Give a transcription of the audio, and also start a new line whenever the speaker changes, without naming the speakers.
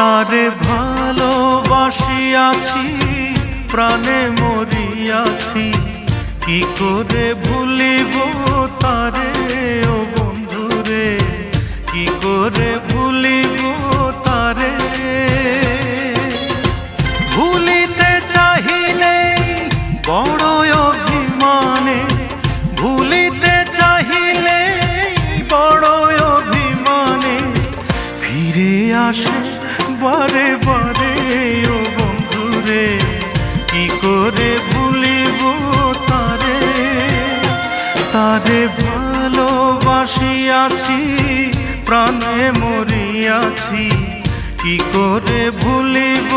তারে ভালোবাসিয়াছি, প্রাণে মরিয়াছি, কি করে ভুলিব তারে ও বন্ধুরে, কি করে ভুলিব তারে। ভুলিতে চাহিলে বড় অভিমানে, ভুলিতে চাহিলে বড় অভিমানে, ফিরে আসে বারে বারে ও বন্ধুরে, কি করে ভুলিব তারে। তারে ভালোবাসিয়াছি, প্রাণে মরিয়াছি, কি করে ভুলিব